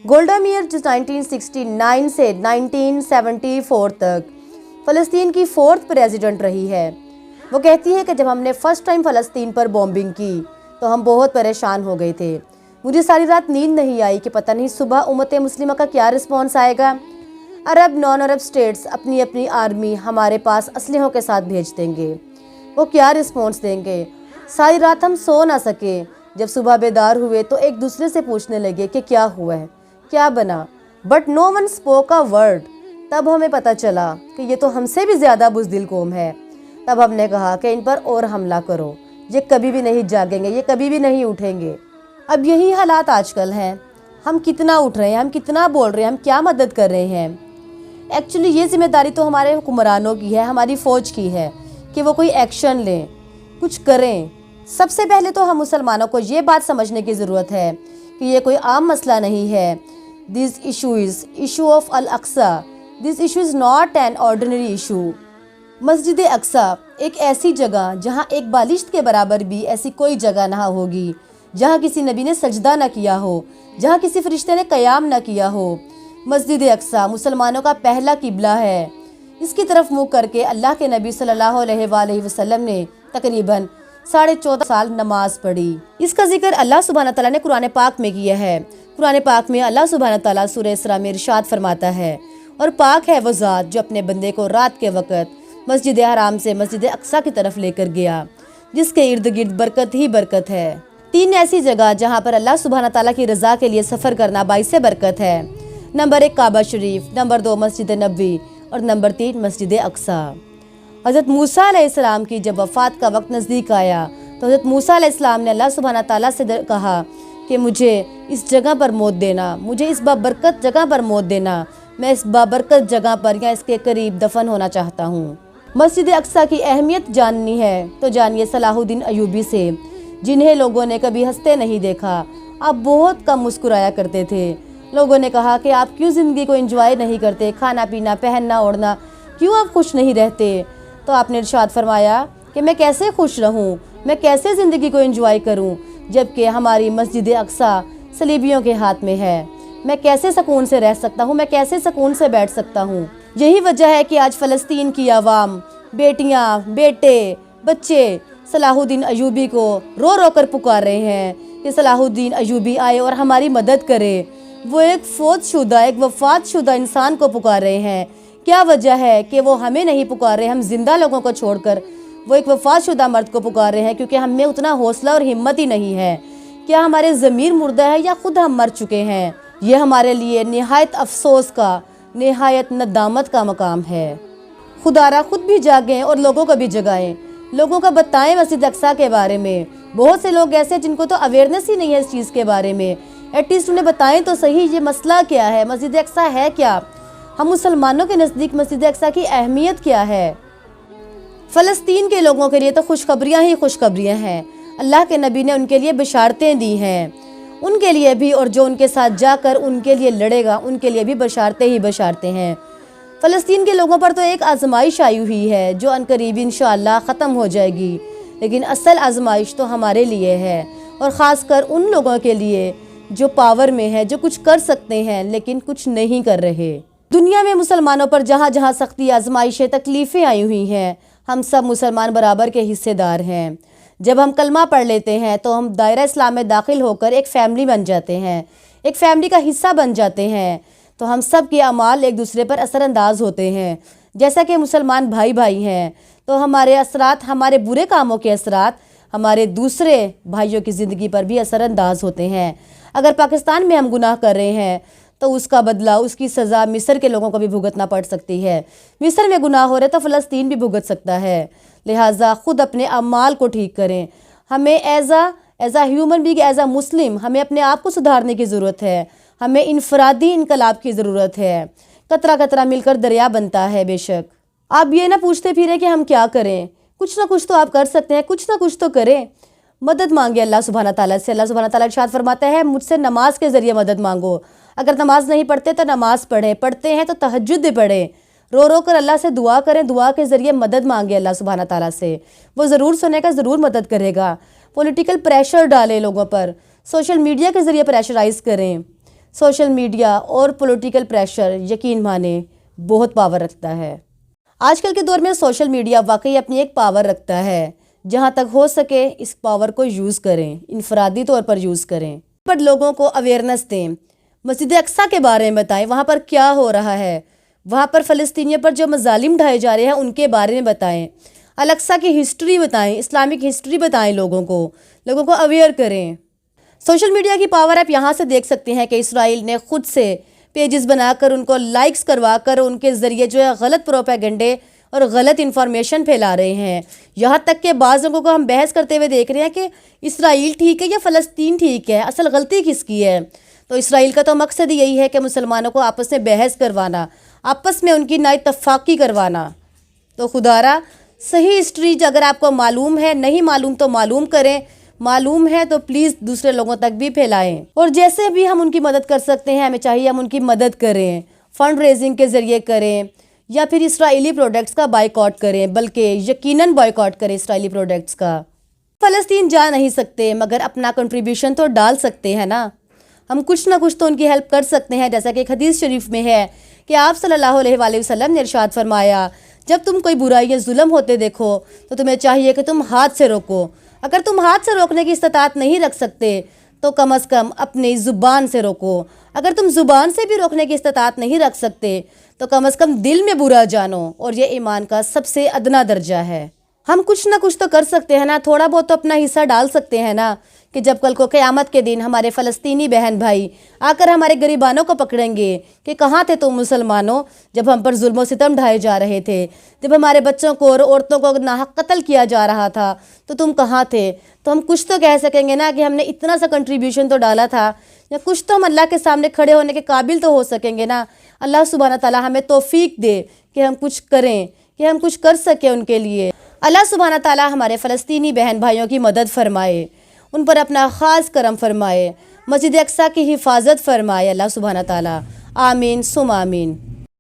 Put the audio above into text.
Golda mayor جو 1969 سے 1974 تک فلسطین کی 4th پریزیڈنٹ رہی ہے، وہ کہتی ہے کہ جب ہم نے فرسٹ ٹائم فلسطین پر بومبنگ کی تو ہم بہت پریشان ہو گئے تھے۔ مجھے ساری رات نیند نہیں آئی کہ پتہ نہیں صبح امت مسلمہ کا کیا رسپانس آئے گا۔ عرب نان عرب سٹیٹس اپنی اپنی آرمی ہمارے پاس اسلحوں کے ساتھ بھیج دیں گے، وہ کیا رسپانس دیں گے۔ ساری رات ہم سو نہ سکے۔ جب صبح بیدار ہوئے تو ایک دوسرے سے پوچھنے لگے کہ کیا ہوا ہے، کیا بنا، but no one spoke a word. تب ہمیں پتہ چلا کہ یہ تو ہم سے بھی زیادہ بزدل قوم ہے۔ تب ہم نے کہا کہ ان پر اور حملہ کرو، یہ کبھی بھی نہیں جاگیں گے، یہ کبھی بھی نہیں اٹھیں گے۔ اب یہی حالات آج کل ہیں۔ ہم کتنا اٹھ رہے ہیں، ہم کتنا بول رہے ہیں، ہم کیا مدد کر رہے ہیں۔ ایکچولی یہ ذمہ داری تو ہمارے حکمرانوں کی ہے، ہماری فوج کی ہے کہ وہ کوئی ایکشن لیں، کچھ کریں۔ سب سے پہلے تو ہم مسلمانوں کو یہ بات سمجھنے کی ضرورت ہے کہ یہ کوئی عام مسئلہ نہیں ہے۔ This issue is issue of Al-Aqsa. This issue is not an ordinary issue. مسجد اقصی ایک ایسی جگہ جہاں ایک بالشت کے برابر بھی ایسی کوئی جگہ نہ ہوگی، جہاں کسی نبی نے سجدہ نہ کیا ہو، جہاں کسی فرشتے نے قیام نہ کیا ہو۔ مسجد اقصی مسلمانوں کا پہلا قبلہ ہے۔ اس کی طرف منہ کر کے اللہ کے نبی صلی اللہ علیہ وآلہ وسلم نے تقریباً 14.5 سال نماز پڑھی۔ اس کا ذکر اللہ سبحانہ تعالیٰ نے قرآن پاک میں کیا ہے۔ قرآن پاک میں اللہ سبحانہ تعالیٰ سورہ اسراء میں ارشاد فرماتا ہے، اور پاک ہے وہ ذات جو اپنے بندے کو رات کے وقت مسجد حرام سے مسجد اقصی کی طرف لے کر گیا، جس کے ارد گرد برکت ہی برکت ہے۔ 3 ایسی جگہ جہاں پر اللہ سبحانہ تعالیٰ کی رضا کے لیے سفر کرنا باعث برکت ہے۔ نمبر 1 کعبہ شریف، نمبر 2 مسجد نبوی، اور نمبر 3 مسجد اقصی۔ حضرت موسیٰ علیہ السلام کی جب وفات کا وقت نزدیک آیا تو حضرت موسیٰ علیہ السلام نے اللہ سبحانہ تعالیٰ سے کہا کہ مجھے اس جگہ پر موت دینا، مجھے اس بابرکت جگہ پر موت دینا، میں اس بابرکت جگہ پر یا اس کے قریب دفن ہونا چاہتا ہوں۔ مسجد اقصی کی اہمیت جاننی ہے تو جانیے صلاح الدین ایوبی سے، جنہیں لوگوں نے کبھی ہنستے نہیں دیکھا، آپ بہت کم مسکرایا کرتے تھے۔ لوگوں نے کہا کہ آپ کیوں زندگی کو انجوائے نہیں کرتے، کھانا پینا پہننا اوڑھنا، کیوں آپ خوش نہیں رہتے؟ تو آپ نے ارشاد فرمایا کہ میں کیسے خوش رہوں، میں کیسے زندگی کو انجوائے کروں جبکہ ہماری مسجد اقصی صلیبیوں کے ہاتھ میں ہے۔ میں کیسے سکون سے رہ سکتا ہوں، میں کیسے سکون سے بیٹھ سکتا ہوں؟ یہی وجہ ہے کہ آج فلسطین کی عوام، بیٹیاں، بیٹے، بچے صلاح الدین ایوبی کو رو رو کر پکار رہے ہیں کہ صلاح الدین ایوبی آئے اور ہماری مدد کرے۔ وہ ایک فوت شدہ، ایک وفات شدہ انسان کو پکار رہے ہیں۔ کیا وجہ ہے کہ وہ ہمیں نہیں پکار رہے، ہم زندہ لوگوں کو چھوڑ کر وہ ایک وفات شدہ مرد کو پکار رہے ہیں؟ کیونکہ ہم میں اتنا حوصلہ اور ہمت ہی نہیں ہے۔ کیا ہمارے ضمیر مردہ ہے یا خود ہم مر چکے ہیں؟ یہ ہمارے لیے نہایت افسوس کا، نہایت ندامت کا مقام ہے۔ خدا را خود بھی جاگیں اور لوگوں کو بھی جگائیں، لوگوں کو بتائیں مسجد اقصی کے بارے میں۔ بہت سے لوگ ایسے جن کو تو اویئرنیس ہی نہیں ہے اس چیز کے بارے میں، ایٹ لیسٹ انہیں بتائیں تو صحیح یہ مسئلہ کیا ہے، مسجد اقصی ہے کیا، ہم مسلمانوں کے نزدیک مسجد اقصی کی اہمیت کیا ہے۔ فلسطین کے لوگوں کے لیے تو خوشخبریاں ہی خوشخبریاں ہیں۔ اللہ کے نبی نے ان کے لیے بشارتیں دی ہیں، ان کے لیے بھی، اور جو ان کے ساتھ جا کر ان کے لیے لڑے گا ان کے لیے بھی بشارتیں ہی بشارتیں ہیں۔ فلسطین کے لوگوں پر تو ایک آزمائش آئی ہوئی ہے جو عنقریب انشاءاللہ ختم ہو جائے گی، لیکن اصل آزمائش تو ہمارے لیے ہے، اور خاص کر ان لوگوں کے لیے جو پاور میں ہے، جو کچھ کر سکتے ہیں لیکن کچھ نہیں کر رہے۔ دنیا میں مسلمانوں پر جہاں جہاں سختی، آزمائشیں، تکلیفیں آئی ہوئی ہیں، ہم سب مسلمان برابر کے حصے دار ہیں۔ جب ہم کلمہ پڑھ لیتے ہیں تو ہم دائرہ اسلام میں داخل ہو کر ایک فیملی بن جاتے ہیں، ایک فیملی کا حصہ بن جاتے ہیں، تو ہم سب کے اعمال ایک دوسرے پر اثر انداز ہوتے ہیں۔ جیسا کہ مسلمان بھائی بھائی ہیں تو ہمارے اثرات، ہمارے برے کاموں کے اثرات ہمارے دوسرے بھائیوں کی زندگی پر بھی اثر انداز ہوتے ہیں۔ اگر پاکستان میں ہم گناہ کر رہے ہیں تو اس کا بدلہ، اس کی سزا مصر کے لوگوں کو بھی بھگتنا پڑ سکتی ہے۔ مصر میں گناہ ہو رہے تو فلسطین بھی بھگت سکتا ہے۔ لہٰذا خود اپنے اعمال کو ٹھیک کریں۔ ہمیں as a human being, as a Muslim, ہمیں اپنے آپ کو سدھارنے کی ضرورت ہے۔ ہمیں انفرادی انقلاب کی ضرورت ہے۔ قطرہ قطرہ مل کر دریا بنتا ہے بے شک۔ آپ یہ نہ پوچھتے پھریں کہ ہم کیا کریں، کچھ نہ کچھ تو آپ کر سکتے ہیں، کچھ نہ کچھ تو کریں۔ مدد مانگے اللہ سبحانہ تعالیٰ سے۔ اللہ سبحانہ تعالیٰ ارشاد فرماتا ہے مجھ سے نماز کے ذریعے مدد مانگو۔ اگر نماز نہیں پڑھتے تو نماز پڑھیں، پڑھتے ہیں تو تہجد بھی پڑھیں، رو رو کر اللہ سے دعا کریں، دعا کے ذریعے مدد مانگے اللہ سبحانہ تعالیٰ سے، وہ ضرور سنے گا، ضرور مدد کرے گا۔ پولیٹیکل پریشر ڈالیں لوگوں پر، سوشل میڈیا کے ذریعے پریشرائز کریں، سوشل میڈیا اور پولیٹیکل پریشر یقین مانیں بہت پاور رکھتا ہے۔ آج کل کے دور میں سوشل میڈیا واقعی اپنی ایک پاور رکھتا ہے، جہاں تک ہو سکے اس پاور کو یوز کریں، انفرادی طور پر یوز کریں، پر لوگوں کو اویئرنس دیں، مسجد اقصیٰ کے بارے میں بتائیں، وہاں پر کیا ہو رہا ہے، وہاں پر فلسطینیوں پر جو مظالم ڈھائے جا رہے ہیں ان کے بارے میں بتائیں، الاقصیٰ کی ہسٹری بتائیں، اسلامک ہسٹری بتائیں، لوگوں کو اویئر کریں۔ سوشل میڈیا کی پاور آپ یہاں سے دیکھ سکتے ہیں کہ اسرائیل نے خود سے پیجز بنا کر ان کو لائکس کروا کر ان کے ذریعے جو ہے غلط پروپیگنڈے اور غلط انفارمیشن پھیلا رہے ہیں۔ یہاں تک کہ بعض لوگوں کو ہم بحث کرتے ہوئے دیکھ رہے ہیں کہ اسرائیل ٹھیک ہے یا فلسطین ٹھیک ہے، اصل غلطی کس کی ہے؟ تو اسرائیل کا تو مقصد یہی ہے کہ مسلمانوں کو آپس میں بحث کروانا، آپس میں ان کی نا اتفاقی کروانا۔ تو خدا را صحیح ہسٹری اگر آپ کو معلوم ہے، نہیں معلوم تو معلوم کریں، معلوم ہے تو پلیز دوسرے لوگوں تک بھی پھیلائیں، اور جیسے بھی ہم ان کی مدد کر سکتے ہیں ہمیں چاہیے ہم ان کی مدد کریں، فنڈ ریزنگ کے ذریعے کریں، یا پھر اسرائیلی پروڈکٹس کا بائیکاٹ کریں، بلکہ یقیناً بائیکاٹ کریں اسرائیلی پروڈکٹس کا۔ فلسطین جا نہیں سکتے مگر اپنا کنٹریبیوشن تو ڈال سکتے ہیں نا، ہم کچھ نہ کچھ تو ان کی ہیلپ کر سکتے ہیں، جیسا کہ ایک حدیث شریف میں ہے کہ آپ صلی اللہ علیہ وآلہ وسلم نے ارشاد فرمایا جب تم کوئی برائی یا ظلم ہوتے دیکھو تو تمہیں چاہیے کہ تم ہاتھ سے روکو، اگر تم ہاتھ سے روکنے کی استطاعت نہیں رکھ سکتے تو کم از کم اپنی زبان سے روکو، اگر تم زبان سے بھی روکنے کی استطاعت نہیں رکھ سکتے تو کم از کم دل میں برا جانو، اور یہ ایمان کا سب سے ادنا درجہ ہے۔ ہم کچھ نہ کچھ تو کر سکتے ہیں نا، تھوڑا بہت تو اپنا حصہ ڈال سکتے ہیں نا، کہ جب کل کو قیامت کے دن ہمارے فلسطینی بہن بھائی آ کر ہمارے غریبانوں کو پکڑیں گے کہ کہاں تھے تم مسلمانوں جب ہم پر ظلم و ستم ڈھائے جا رہے تھے، جب ہمارے بچوں کو اور عورتوں کو ناحق قتل کیا جا رہا تھا تو تم کہاں تھے، تو ہم کچھ تو کہہ سکیں گے نا کہ ہم نے اتنا سا کنٹریبیوشن تو ڈالا تھا، یا کچھ تو ہم اللہ کے سامنے کھڑے ہونے کے قابل تو ہو سکیں گے نا۔ اللہ سبحانہ تعالیٰ ہمیں توفیق دے کہ ہم کچھ کریں، کہ ہم کچھ کر سکیں ان کے لیے۔ اللہ سبحانہ تعالیٰ ہمارے فلسطینی بہن بھائیوں کی مدد فرمائے، ان پر اپنا خاص کرم فرمائے، مسجد اقصیٰ کی حفاظت فرمائے اللہ سبحانہ تعالیٰ۔ آمین ثم آمین۔